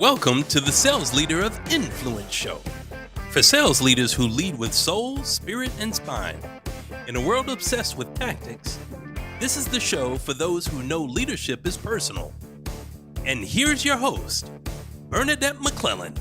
Welcome to the Sales Leader of Influence show. For sales leaders who lead with soul, spirit, and spine. In a world obsessed with tactics, this is the show for those who know leadership is personal. And here's your host, Bernadette McClelland.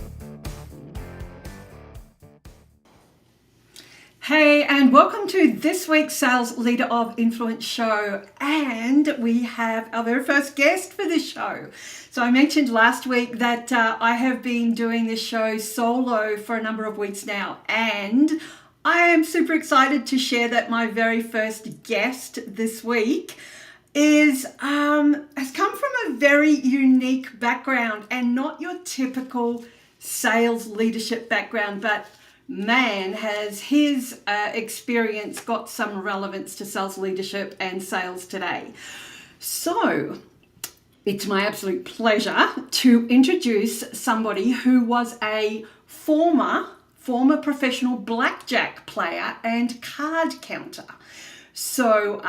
Hey, and welcome to this week's Sales Leader of Influence show. And we have our very first guest for this show. So I mentioned last week that I have been doing this show solo for a number of weeks now. And I am super excited to share that my very first guest this week has come from a very unique background and not your typical sales leadership background, but man, has his experience got some relevance to sales leadership and sales today. So it's my absolute pleasure to introduce somebody who was a former professional blackjack player and card counter. So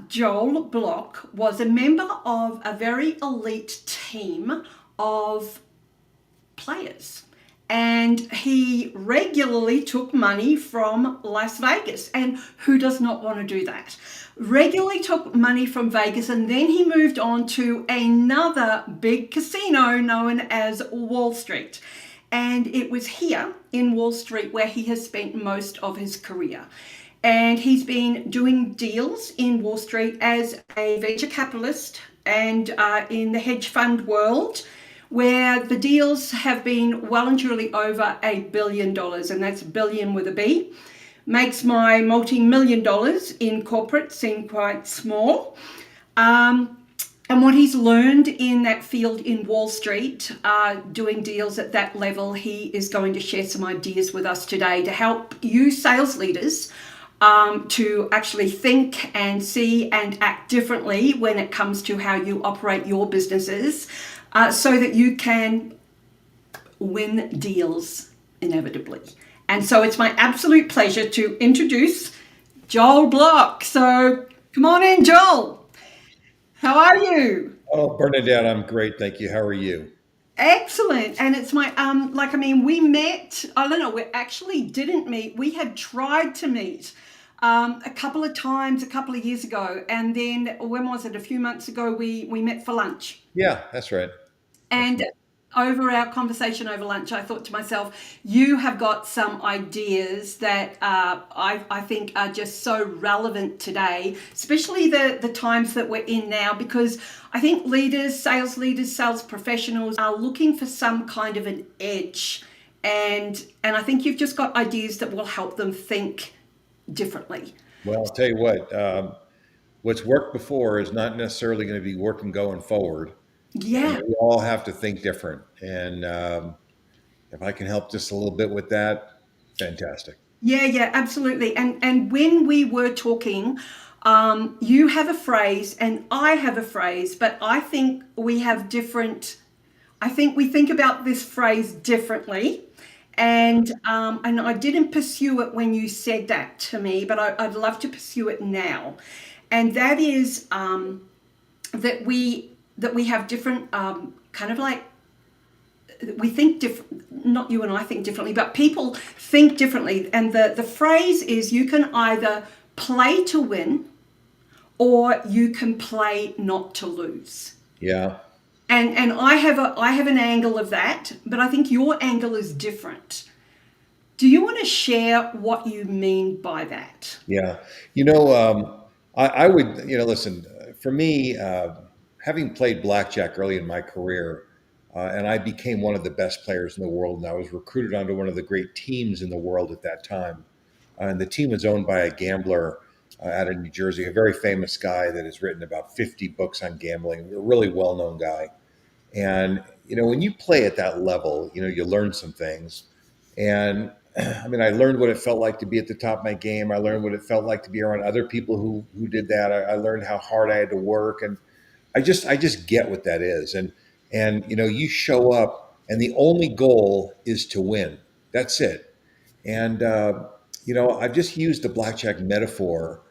Joel Block was a member of a very elite team of players. And he regularly took money from Las Vegas. And who does not want to do that? Regularly took money from Vegas, and then he moved on to another big casino known as Wall Street. And it was here in Wall Street where he has spent most of his career. And he's been doing deals in Wall Street as a venture capitalist and in the hedge fund world, where the deals have been well and truly over $1 billion, and that's billion with a B. Makes my multi-million dollars in corporate seem quite small. And what he's learned in that field in Wall Street, doing deals at that level, he is going to share some ideas with us today to help you sales leaders to actually think and see and act differently when it comes to how you operate your businesses. So that you can win deals inevitably. And so it's my absolute pleasure to introduce Joel Block. So come on in, Joel. How are you? Oh, Bernadette, I'm great. Thank you. How are you? Excellent. And it's my, we met, I don't know, we actually didn't meet. We had tried to meet a couple of times, a couple of years ago. And then when was it? A few months ago, we met for lunch. Yeah, that's right. And over our conversation over lunch, I thought to myself, you have got some ideas that I think are just so relevant today, especially the times that we're in now, because I think leaders, sales professionals are looking for some kind of an edge. And I think you've just got ideas that will help them think differently. Well, I'll tell you what, what's worked before is not necessarily going to be working going forward. Yeah. And we all have to think different. And if I can help just a little bit with that, fantastic. Yeah, absolutely. And when we were talking, you have a phrase and I have a phrase, but I think we have different, I think we think about this phrase differently. And I didn't pursue it when you said that to me, but I'd love to pursue it now. And that is that we have different kind of like, we think different, not you and I think differently, but people think differently. And the phrase is you can either play to win or you can play not to lose. Yeah. And I have an angle of that, but I think your angle is different. Do you want to share what you mean by that? Yeah. I would, listen, for me, having played blackjack early in my career, and I became one of the best players in the world, and I was recruited onto one of the great teams in the world at that time. And the team was owned by a gambler out of New Jersey, a very famous guy that has written about 50 books on gambling, a really well-known guy. And, when you play at that level, you learn some things. And I learned what it felt like to be at the top of my game. I learned what it felt like to be around other people who did that. I learned how hard I had to work. And I just get what that is. And you show up and the only goal is to win. That's it. And, I've just used the blackjack metaphor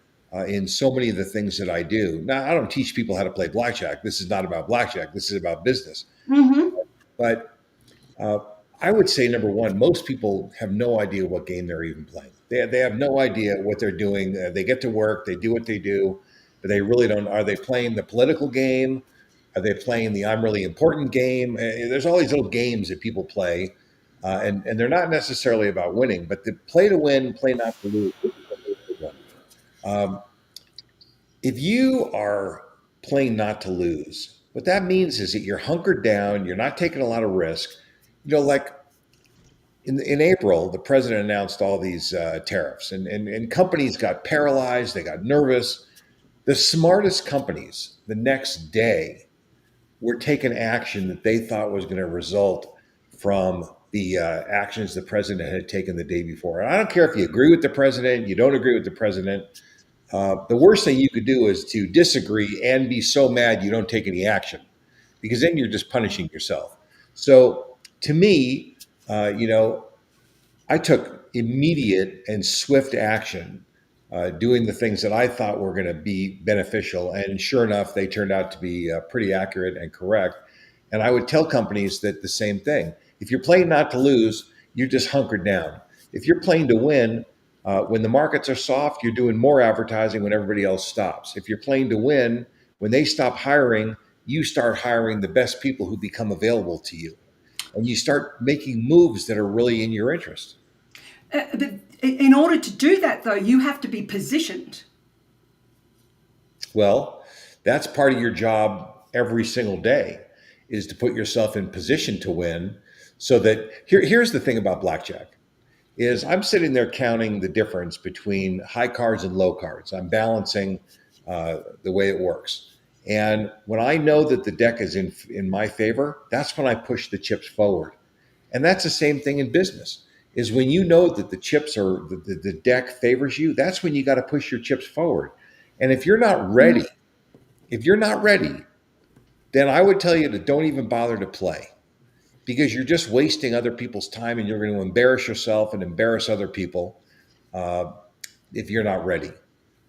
in so many of the things that I do. Now, I don't teach people how to play blackjack. This is not about blackjack. This is about business. Mm-hmm. But Uh, I would say number one, most people have no idea what game they're even playing. They have no idea what they're doing. They get to work, they do what they do, but they really don't. Are they playing the political game? Are they playing the I'm really important game? There's all these little games that people play, and they're not necessarily about winning, but the play to win, play not to lose. This is a really good one. Um, if you are playing not to lose, what that means is that you're hunkered down, you're not taking a lot of risk. Like in April, the president announced all these tariffs, and companies got paralyzed, they got nervous. The smartest companies the next day were taking action that they thought was going to result from the actions the president had taken the day before. And I don't care if you agree with the president, you don't agree with the president. The worst thing you could do is to disagree and be so mad you don't take any action, because then you're just punishing yourself. So to me, I took immediate and swift action, doing the things that I thought were going to be beneficial. And sure enough, they turned out to be pretty accurate and correct. And I would tell companies that the same thing. If you're playing not to lose, you're just hunkered down. If you're playing to win, when the markets are soft, you're doing more advertising when everybody else stops. If you're playing to win, when they stop hiring, you start hiring the best people who become available to you. And you start making moves that are really in your interest. But in order to do that, though, you have to be positioned. Well, that's part of your job every single day, is to put yourself in position to win. So that here's the thing about blackjack is I'm sitting there counting the difference between high cards and low cards. I'm balancing the way it works. And when I know that the deck is in my favor, that's when I push the chips forward. And that's the same thing in business, is when you know that the chips are the deck favors you, that's when you got to push your chips forward. And if you're not ready, then I would tell you to don't even bother to play, because you're just wasting other people's time and you're going to embarrass yourself and embarrass other people if you're not ready.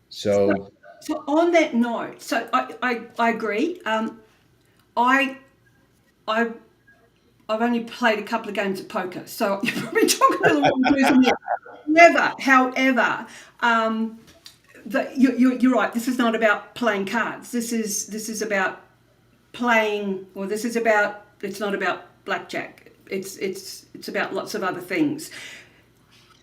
So So on that note, so I agree. I I I've only played a couple of games of poker, so you're probably talking to the wrong person here. However, you're right. This is not about playing cards. This is about playing. Well, this is about. It's not about blackjack. It's about lots of other things.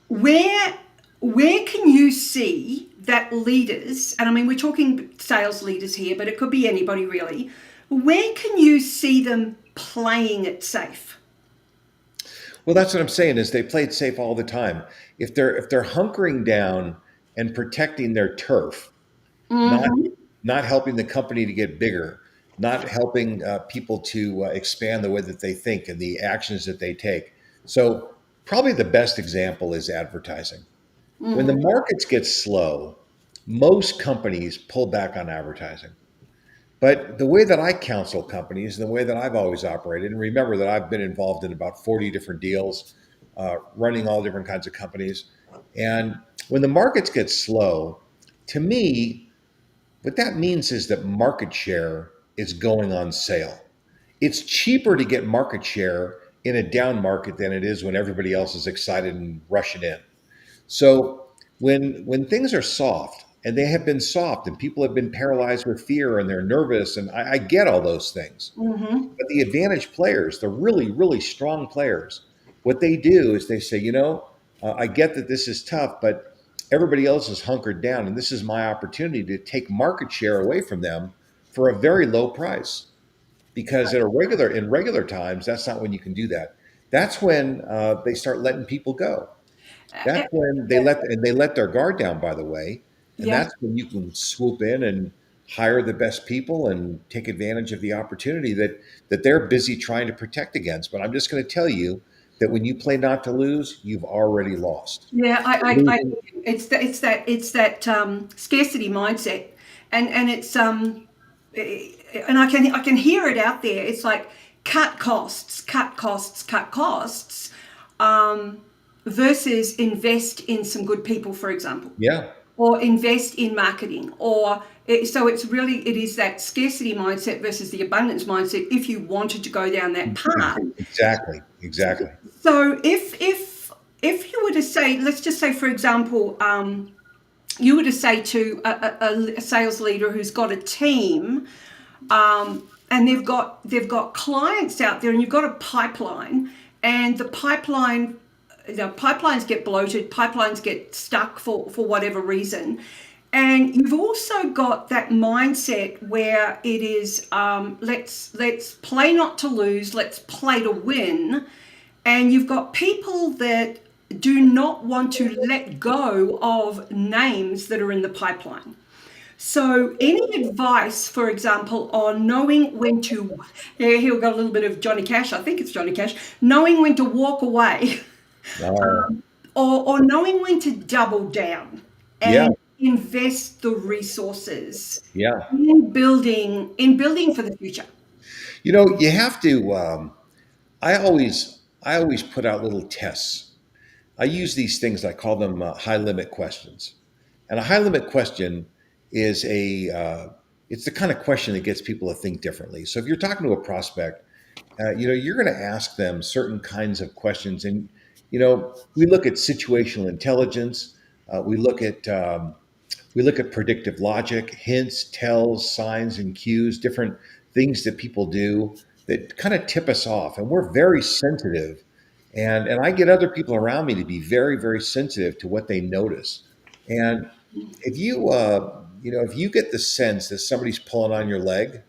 Where can you see that leaders, and I mean we're talking sales leaders here, but it could be anybody really. Where can you see them playing it safe? well, that's what I'm saying, is they play it safe all the time. If they're hunkering down and protecting their turf, not not helping the company to get bigger, not helping people to expand the way that they think and the actions that they take. So probably the best example is advertising. When the markets get slow, most companies pull back on advertising. But the way that I counsel companies and the way that I've always operated, and remember that I've been involved in about 40 different deals, running all different kinds of companies. And when the markets get slow, to me, what that means is that market share is going on sale. It's cheaper to get market share in a down market than it is when everybody else is excited and rushing in. So when things are soft, and they have been soft, and people have been paralyzed with fear and they're nervous, and I get all those things. But the advantage players, the really, really strong players, what they do is they say, I get that this is tough, but everybody else is hunkered down, and this is my opportunity to take market share away from them for a very low price. Because in regular times, that's not when you can do that. That's when they start letting people go. That's when they let their guard down, by the way. And Yeah. that's when you can swoop in and hire the best people and take advantage of the opportunity that they're busy trying to protect against. But I'm just going to tell you that when you play not to lose, you've already lost. Yeah, Losing- it's that scarcity mindset, and it's and I can hear it out there. It's like cut costs, cut costs, cut costs, versus invest in some good people, for example. Yeah, or invest in marketing, so it is that scarcity mindset versus the abundance mindset if you wanted to go down that path. Exactly. So if you were to say, let's just say, for example, you were to say to a sales leader who's got a team, and they've got clients out there, and you've got a pipeline, and the pipeline, pipelines get bloated, pipelines get stuck for whatever reason, and you've also got that mindset where it is, let's play not to lose, let's play to win, and you've got people that do not want to let go of names that are in the pipeline. So, any advice, for example, on knowing when to, here we've got a little bit of Johnny Cash, I think it's Johnny Cash, knowing when to walk away, Oh, or knowing when to double down yeah, and invest the resources yeah. in building for the future. You have to. I always put out little tests. I use these things. I call them high limit questions. And a high limit question is it's the kind of question that gets people to think differently. So if you're talking to a prospect, you're going to ask them certain kinds of questions, and we look at situational intelligence. We look at predictive logic, hints, tells, signs, and cues, different things that people do that kind of tip us off. And we're very sensitive. And I get other people around me to be very, very sensitive to what they notice. And if you get the sense that somebody's pulling on your leg,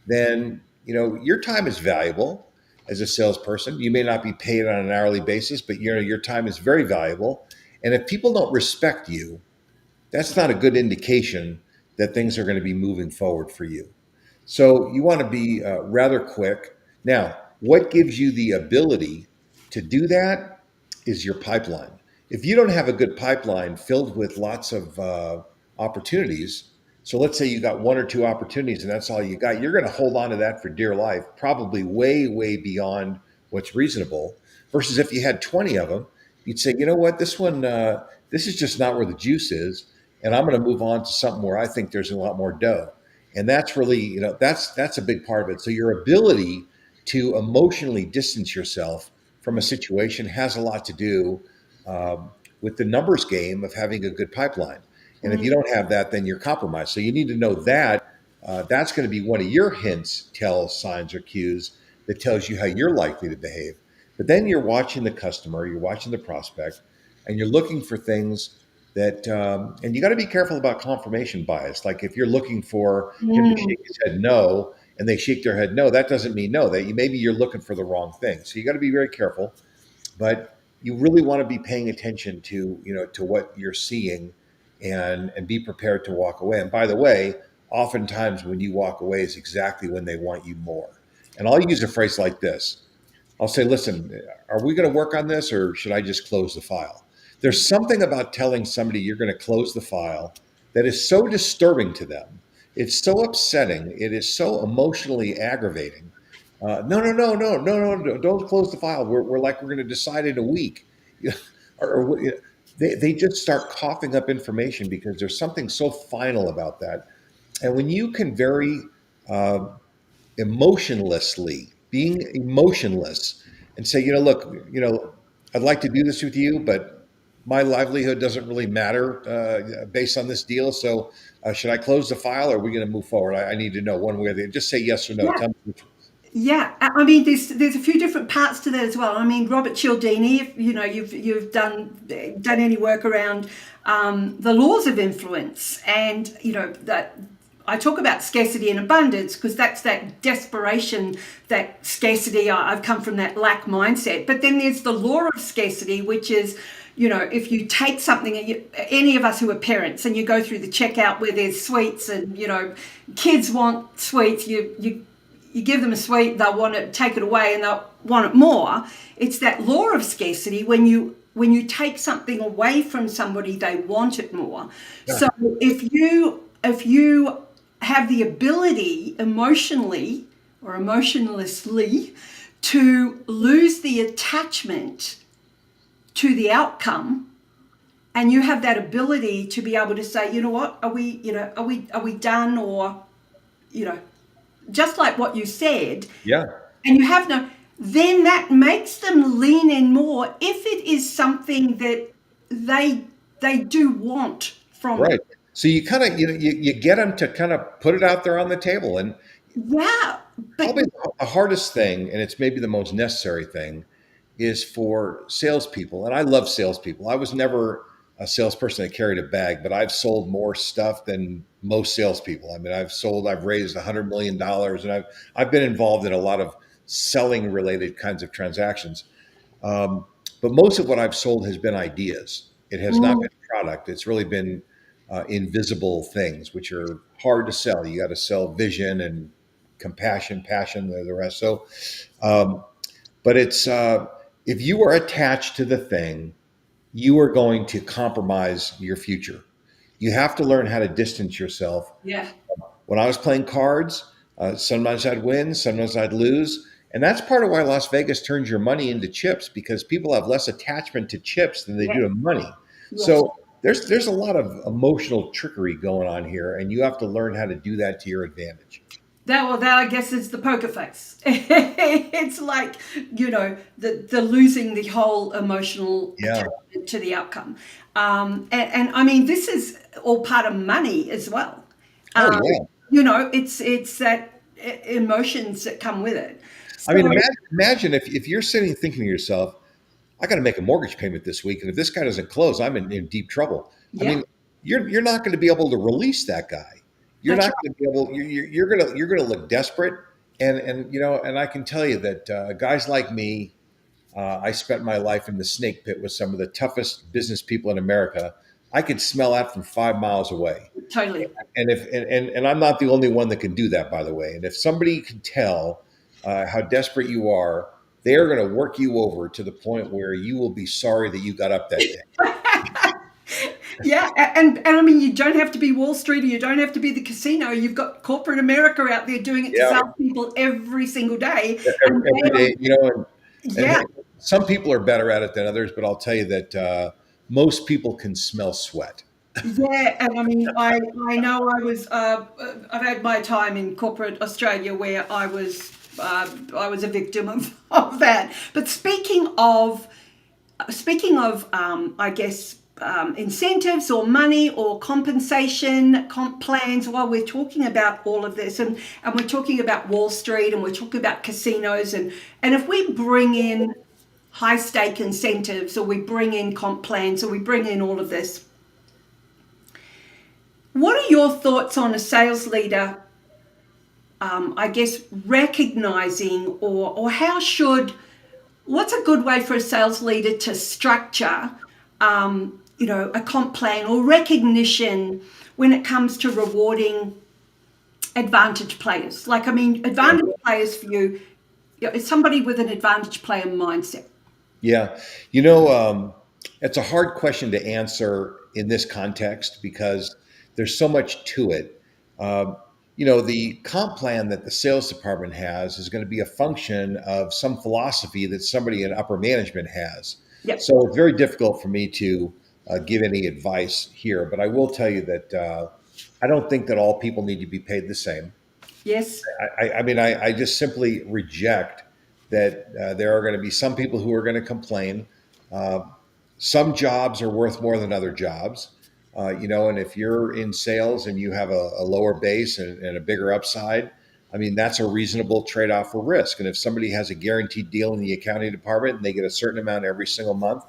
then your time is valuable as a salesperson. You may not be paid on an hourly basis, but your time is very valuable. And if people don't respect you, that's not a good indication that things are going to be moving forward for you. So you want to be rather quick. Now, what gives you the ability to do that is your pipeline. If you don't have a good pipeline filled with lots of opportunities, so let's say you got one or two opportunities and that's all you got, you're going to hold on to that for dear life, probably way, way beyond what's reasonable. Versus if you had 20 of them, you'd say, you know what, this is just not where the juice is, and I'm going to move on to something where I think there's a lot more dough. And that's really, that's a big part of it. So your ability to emotionally distance yourself from a situation has a lot to do with the numbers game of having a good pipeline. And if you don't have that, then you're compromised. So you need to know that that's going to be one of your hints, tells, signs, or cues that tells you how you're likely to behave. But then you're watching the customer, you're watching the prospect, and you're looking for things that, and you got to be careful about confirmation bias. Like if you're looking for him to shake his head no, and they shake their head no, that doesn't mean no. That maybe you're looking for the wrong thing. So you got to be very careful. But you really want to be paying attention to what you're seeing, and be prepared to walk away. And by the way, oftentimes when you walk away is exactly when they want you more. And I'll use a phrase like this. I'll say, listen, are we going to work on this, or should I just close the file? There's something about telling somebody you're going to close the file that is so disturbing to them. It's so upsetting. It is so emotionally aggravating. No, don't close the file. We're going to decide in a week. They just start coughing up information because there's something so final about that. And when you can very being emotionless, and say, look, I'd like to do this with you, but my livelihood doesn't really matter based on this deal. So should I close the file, or are we going to move forward? I need to know one way or the other. Just say yes or no. Yeah. Tell me which. Yeah, I mean, there's a few different parts to that as well. I mean, Robert Cialdini, if you've done any work around the laws of influence, and that I talk about scarcity and abundance because that's that desperation, that scarcity. I've come from that lack mindset, but then there's the law of scarcity, which is, if you take something, any of us who are parents, and you go through the checkout where there's sweets, and kids want sweets, you give them a sweet, they'll want to take it away and they'll want it more. It's that law of scarcity. When you take something away from somebody, they want it more. Yeah. So if you have the ability emotionally or emotionlessly to lose the attachment to the outcome and you have that ability to be able to say, you know what, are we done, or you know, just like what you said, Yeah. and you have no, then that makes them lean in more if it is something that they they do want from it. Right. So you kind of, you get them to kind of put it out there on the table. And Yeah, but probably the hardest thing, and it's maybe the most necessary thing, is for salespeople. And I love salespeople. I was never a salesperson that carried a bag, but I've sold more stuff than most salespeople. I mean, I've raised $100 million, and I've been involved in a lot of selling related kinds of transactions. Um, but most of what I've sold has been ideas. It has not mm, been product. It's really been invisible things, which are hard to sell. You got to sell vision and compassion, passion, the rest. So, um, but it's if you are attached to the thing, you are going to compromise your future. You have to learn how to distance yourself. yeah, When I was playing cards, sometimes I'd win, sometimes I'd lose. And that's part of why Las Vegas turns your money into chips, because people have less attachment to chips than they yeah, do to money. yes. So there's a lot of emotional trickery going on here, and you have to learn how to do that to your advantage. That I guess is the poker face. It's like, the losing the whole emotional Yeah. attachment to the outcome. And I mean, this is all part of money as well. Oh Um, yeah. it's that emotions that come with it. I So mean, imagine if you're sitting thinking to yourself, I got to make a mortgage payment this week, and if this guy doesn't close, I'm in deep trouble. I yeah, mean, you're not going to be able to release that guy. You're that's not right. going to be able. You're gonna look desperate, and I can tell you that guys like me, I spent my life in the snake pit with some of the toughest business people in America. I could smell that from 5 miles away. Totally. And if and I'm not the only one that can do that, by the way. And if somebody can tell how desperate you are, they are going to work you over to the point where you will be sorry that you got up that day. Yeah, and I mean, you don't have to be Wall Street, or you don't have to be the casino. You've got corporate America out there doing it to Yeah, salespeople every single day, and every they are, day, and yeah, hey, some people are better at it than others, but I'll tell you that most people can smell sweat. yeah. And I mean, I know I've had my time in corporate Australia where I was a victim of that. But speaking of, I guess, incentives or money or compensation, comp plans, while we're talking about all of this, and we're talking about Wall Street, and we're talking about casinos, and if we bring in high stake incentives, or we bring in comp plans, or we bring in all of this, what are your thoughts on a sales leader, I guess, recognizing, or what's a good way for a sales leader to structure, a comp plan or recognition when it comes to rewarding advantage players? Like, I mean, Yeah. advantage players for you, is somebody with an advantage player mindset. Yeah. It's a hard question to answer in this context because there's so much to it. Um, the comp plan that the sales department has is going to be a function of some philosophy that somebody in upper management has. Yep. So it's very difficult for me to give any advice here, but I will tell you that I don't think that all people need to be paid the same. Yes. I just simply reject that there are going to be some people who are going to complain. Uh, some jobs are worth more than other jobs, and if you're in sales and you have a lower base and a bigger upside, I mean, that's a reasonable trade off for risk. And if somebody has a guaranteed deal in the accounting department and they get a certain amount every single month,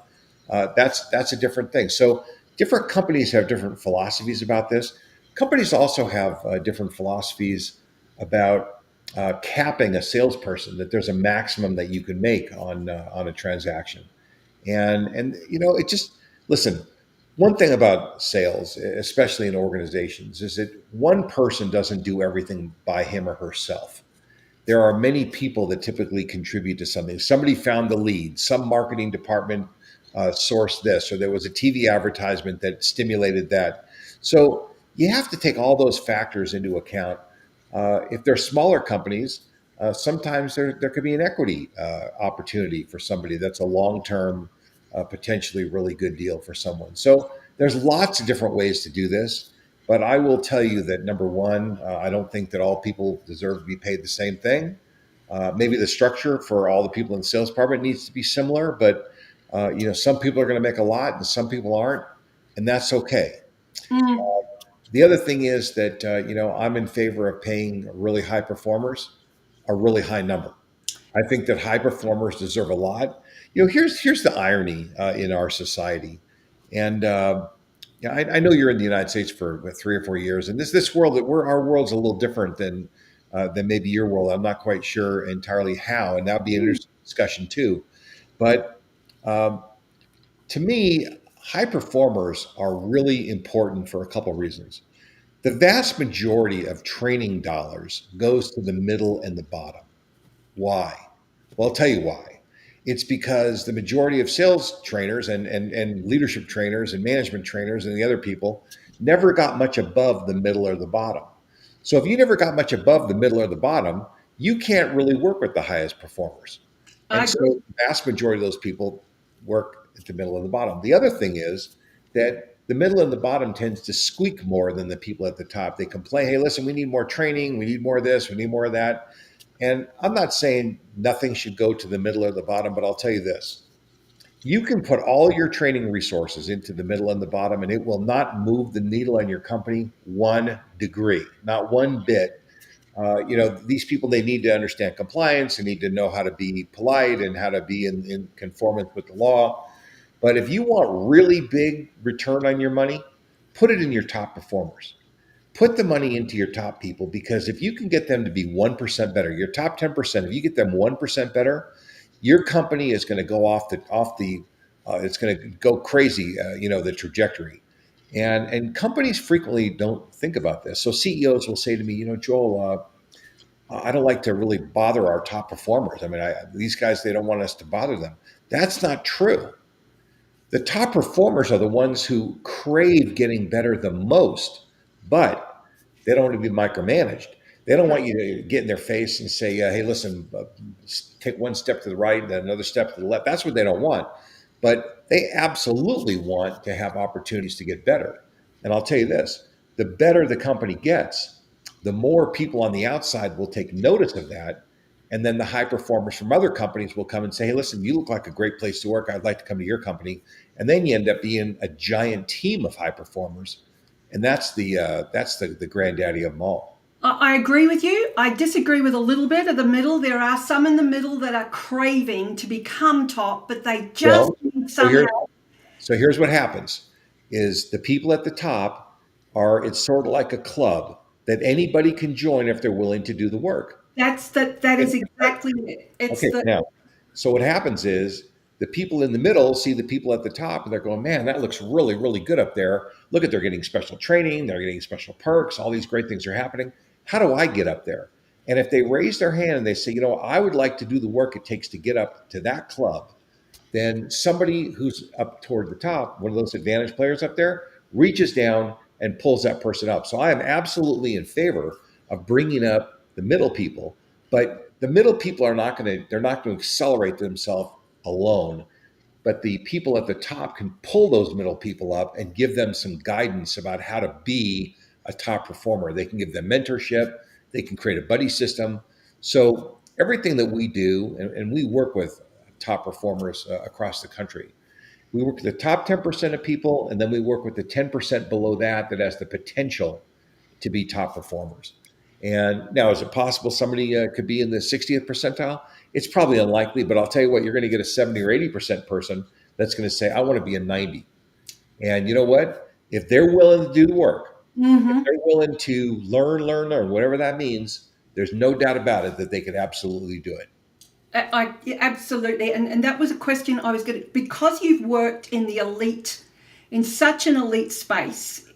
that's a different thing. So different companies have different philosophies about this. Companies also have different philosophies about capping a salesperson, that there's a maximum that you can make on a transaction. And it just, listen, one thing about sales, especially in organizations, is that one person doesn't do everything by him or herself. There are many people that typically contribute to something. Somebody found the lead, some marketing department sourced this, or there was a TV advertisement that stimulated that. So you have to take all those factors into account. If they're smaller companies, sometimes there could be an equity opportunity for somebody that's a long term a potentially really good deal for someone. So there's lots of different ways to do this. But I will tell you that number one, I don't think that all people deserve to be paid the same thing. Maybe the structure for all the people in the sales department needs to be similar, but some people are going to make a lot and some people aren't, and that's okay. Mm. The other thing is that I'm in favor of paying really high performers a really high number. I think that high performers deserve a lot. Here's the irony in our society, and I know you're in the United States for 3 or 4 years, and this world that our world's a little different than maybe your world. I'm not quite sure entirely how, and that'd be an interesting discussion too. But um, to me, high performers are really important for a couple of reasons. The vast majority of training dollars goes to the middle and the bottom. Why? Well, I'll tell you why. It's because the majority of sales trainers and leadership trainers and management trainers and the other people never got much above the middle or the bottom. So if you never got much above the middle or the bottom, you can't really work with the highest performers. I And so agree. the vast majority of those people work at the middle and the bottom. The other thing is that the middle and the bottom tends to squeak more than the people at the top. They complain, hey, listen, we need more training, we need more of this, we need more of that. And I'm not saying nothing should go to the middle or the bottom, but I'll tell you this. You can put all your training resources into the middle and the bottom, and it will not move the needle on your company 1 degree, not one bit. These people, they need to understand compliance, they need to know how to be polite and how to be in conformance with the law. But if you want really big return on your money, put it in your top performers. Put the money into your top people, because if you can get them to be 1% better, your top 10%, if you get them 1% better, your company is going to go it's going to go crazy, the trajectory. And companies frequently don't think about this. So CEOs will say to me, Joel, I don't like to really bother our top performers. I mean, these guys, they don't want us to bother them. That's not true. The top performers are the ones who crave getting better the most, but they don't want to be micromanaged. They don't want you to get in their face and say, hey, listen, take one step to the right and then another step to the left. That's what they don't want. But they absolutely want to have opportunities to get better. And I'll tell you this, the better the company gets, the more people on the outside will take notice of that. And then the high performers from other companies will come and say, hey, listen, you look like a great place to work. I'd like to come to your company. And then you end up being a giant team of high performers. And that's the granddaddy of them all. I agree with you. I disagree with a little bit of the middle. There are some in the middle that are craving to become top, but they just Well, need so some here, help. so here's what happens is the people at the top it's sort of like a club that anybody can join if they're willing to do the work. That is exactly it. It's Okay, the now, so what happens is the people in the middle see the people at the top and they're going, man, that looks really, really good up there. Look at, they're getting special training, they're getting special perks, all these great things are happening. How do I get up there? And if they raise their hand and they say, I would like to do the work it takes to get up to that club, then somebody who's up toward the top, one of those advantage players up there, reaches down and pulls that person up. So I am absolutely in favor of bringing up the middle people, but the middle people they're not going to accelerate themselves alone. But the people at the top can pull those middle people up and give them some guidance about how to be a top performer. They can give them mentorship. They can create a buddy system. So everything that we do, and we work with top performers across the country. We work with the top 10% of people, and then we work with the 10% below that has the potential to be top performers. And now, is it possible somebody could be in the 60th percentile? It's probably unlikely, but I'll tell you what, you're going to get a 70 or 80% person that's going to say, I want to be a 90. And you know what? If they're willing to do the work, if they're willing to learn, whatever that means, there's no doubt about it that they could absolutely do it. Yeah, absolutely. And that was a question I was going to, because you've worked in such an elite space,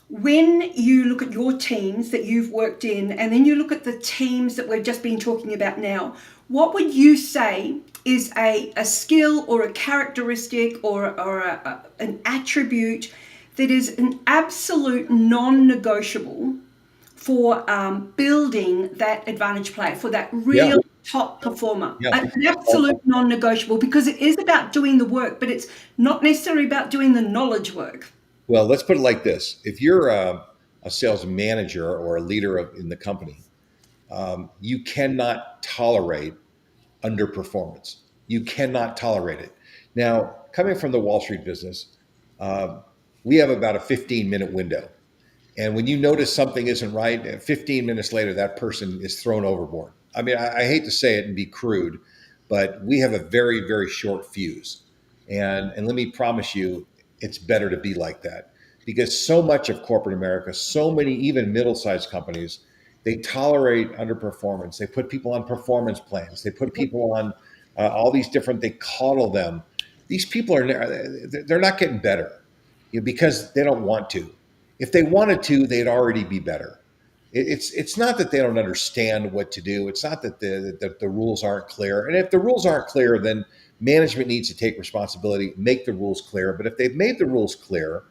when you look at your teams that you've worked in, and then you look at the teams that we've just been talking about now, what would you say is a skill or a characteristic or an attribute that is an absolute non-negotiable for building that advantage player, for that real top performer, Yeah. an absolute non-negotiable, because it is about doing the work, but it's not necessarily about doing the knowledge work. Well, let's put it like this: if you're a sales manager or a leader in the company, you cannot tolerate underperformance. You cannot tolerate it. Now, coming from the Wall Street business, we have about a 15-minute window. And when you notice something isn't right, 15 minutes later, that person is thrown overboard. I mean, I hate to say it and be crude, but we have a very, very short fuse. And let me promise you, it's better to be like that because so much of corporate America, so many, even middle sized companies, they tolerate underperformance. They put people on performance plans. They put people on all these different, they coddle them. These people they're not getting better because they don't want to. If they wanted to, they'd already be better. It's not that they don't understand what to do. It's not that the rules aren't clear. And if the rules aren't clear, then management needs to take responsibility, make the rules clear. But if they've made the rules clear,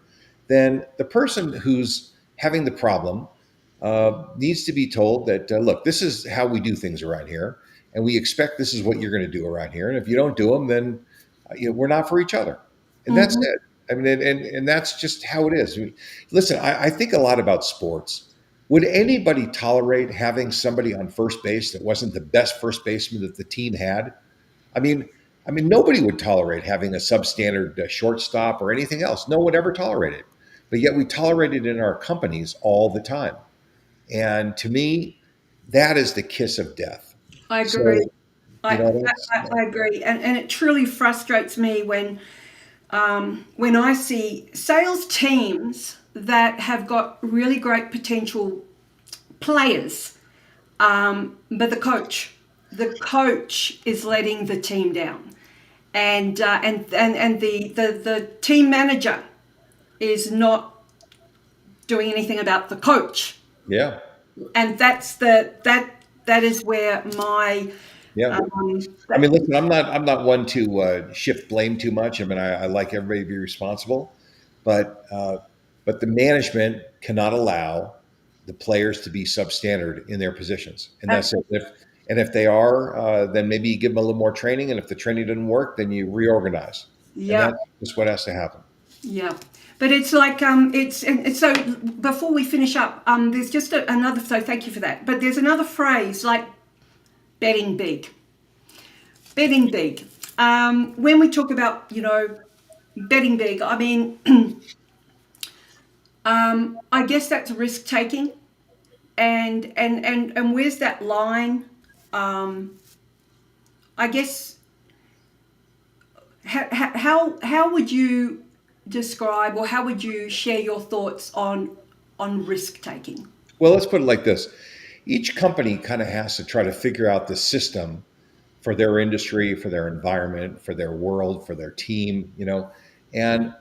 then the person who's having the problem needs to be told that, look, this is how we do things around here. And we expect this is what you're going to do around here. And if you don't do them, then we're not for each other. And that's it. I mean, and that's just how it is. I mean, listen, I think a lot about sports. Would anybody tolerate having somebody on first base that wasn't the best first baseman that the team had? I mean, nobody would tolerate having a substandard shortstop or anything else. No one would ever tolerate it. But yet we tolerate it in our companies all the time. And to me, that is the kiss of death. I So, agree. I, that's, I agree. And it truly frustrates me when I see sales teams that have got really great potential players, but the coach is letting the team down, and the team manager is not doing anything about the coach, yeah. and that is where my Yeah. I mean, listen, I'm not one to shift blame too much. I mean, I like everybody to be responsible, but the management cannot allow the players to be substandard in their positions, and that's it. If they are, then maybe you give them a little more training, and if the training doesn't work, then you reorganize, and yeah. that's just what has to happen. Yeah, but it's like it's so before we finish up, there's just another. So thank you for that. But there's another phrase like betting big, betting big. When we talk about betting big, I mean, I guess that's risk taking, and where's that line? I guess how would you describe or how would you share your thoughts on risk taking? Well, let's put it like this: each company kind of has to try to figure out the system for their industry, for their environment, for their world, for their team, and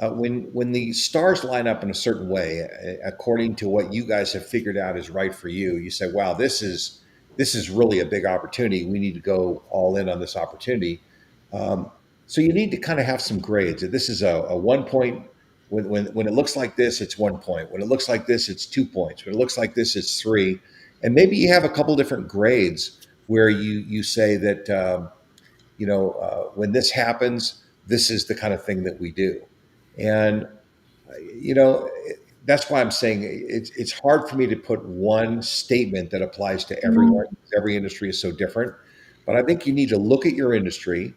when the stars line up in a certain way, according to what you guys have figured out is right for you, you say, "Wow, this is really a big opportunity. We need to go all in on this opportunity." So you need to kind of have some grades. This is a 1 point. When it looks like this, it's 1 point. When it looks like this, it's 2 points. When it looks like this, it's three. And maybe you have a couple different grades where you say that when this happens, this is the kind of thing that we do. And you know that's why I'm saying it's hard for me to put one statement that applies to everyone. Every industry is so different. But I think you need to look at your industry,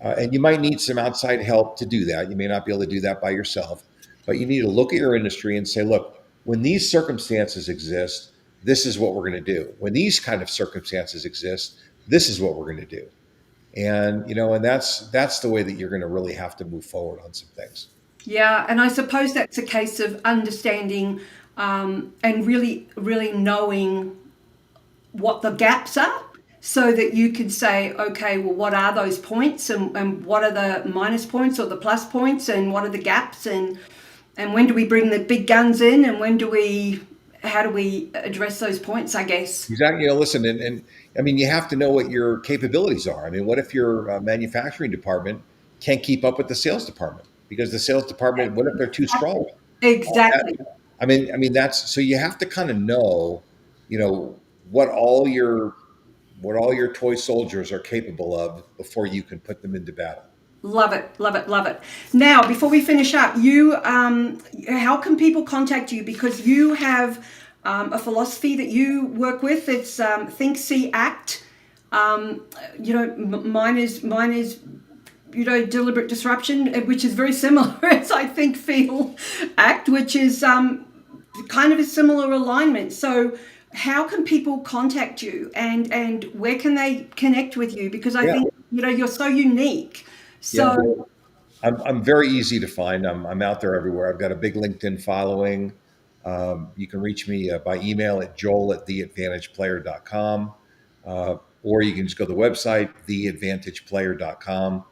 and you might need some outside help to do that. You may not be able to do that by yourself, but you need to look at your industry and say, look, when these circumstances exist, this is what we're going to do. When these kind of circumstances exist, this is what we're going to do. And that's the way that you're going to really have to move forward on some things. Yeah, and I suppose that's a case of understanding and really, really knowing what the gaps are so that you can say, okay, well, what are those points and what are the minus points or the plus points and what are the gaps and when do we bring the big guns in and how do we address those points, I guess. Exactly. Listen, and I mean, you have to know what your capabilities are. I mean, what if your manufacturing department can't keep up with the sales department? Because the sales department, what if they're too strong? Exactly. I mean, that's so you have to kind of know, what all your what all your toy soldiers are capable of before you can put them into battle. Love it, love it, love it. Now, before we finish up, how can people contact you? Because you have a philosophy that you work with. It's think, see, act. Mine is deliberate disruption, which is very similar as I think, feel, act, which is kind of a similar alignment. So how can people contact you, and where can they connect with you? Because I think, you're so unique. So I'm very easy to find. I'm out there everywhere. I've got a big LinkedIn following. You can reach me by email at joel@theadvantageplayer.com, or you can just go to the website, theadvantageplayer.com,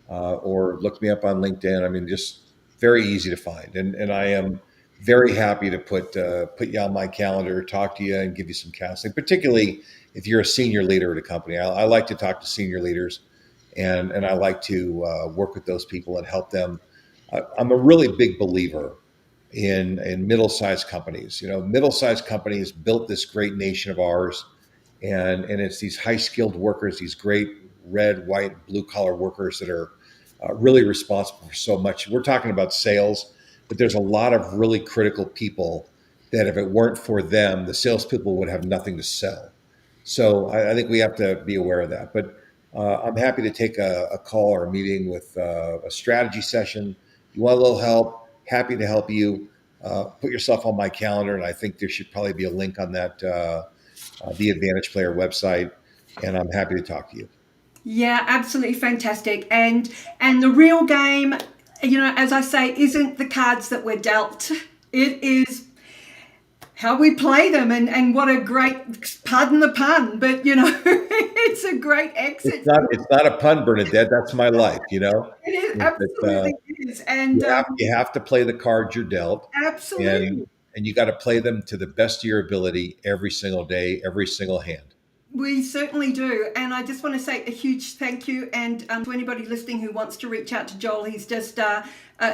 or look me up on LinkedIn. I mean, just very easy to find. And I am very happy to put you on my calendar, talk to you, and give you some counseling, particularly if you're a senior leader at a company. I like to talk to senior leaders. And I like to work with those people and help them. I'm a really big believer in middle-sized companies. Middle-sized companies built this great nation of ours, and it's these high-skilled workers, these great red, white, blue-collar workers that are really responsible for so much. We're talking about sales, but there's a lot of really critical people that if it weren't for them, the salespeople would have nothing to sell. So I think we have to be aware of that. But I'm happy to take a call or a meeting with a strategy session. You want a little help, happy to help you. Put yourself on my calendar, and I think there should probably be a link on that the Advantage Player website, and I'm happy to talk to you. Yeah, absolutely fantastic. And the real game, as I say, isn't the cards that we're dealt. It is how we play them, and what a great, pardon the pun, but it's a great exit. It's not a pun, Bernadette. That's my life. It is, absolutely is. And you have to play the cards you're dealt. Absolutely. And you got to play them to the best of your ability every single day, every single hand. We certainly do. And I just want to say a huge thank you. And to anybody listening who wants to reach out to Joel, he's just a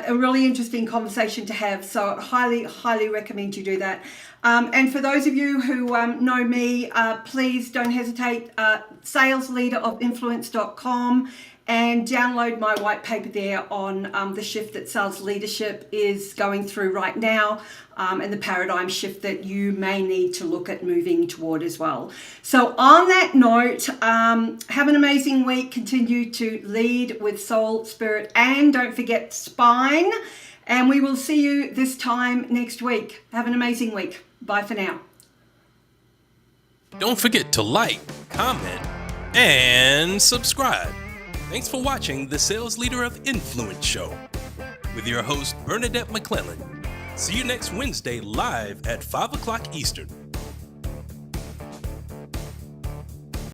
really interesting conversation to have. So highly, highly recommend you do that. And for those of you who know me, please don't hesitate, salesleaderofinfluence.com, and download my white paper there on the shift that sales leadership is going through right now, and the paradigm shift that you may need to look at moving toward as well. So on that note, have an amazing week. Continue to lead with soul, spirit, and don't forget spine. And we will see you this time next week. Have an amazing week. Bye for now. Don't forget to like, comment, and subscribe. Thanks for watching the Sales Leader of Influence show with your host, Bernadette McClelland. See you next Wednesday live at 5 o'clock Eastern.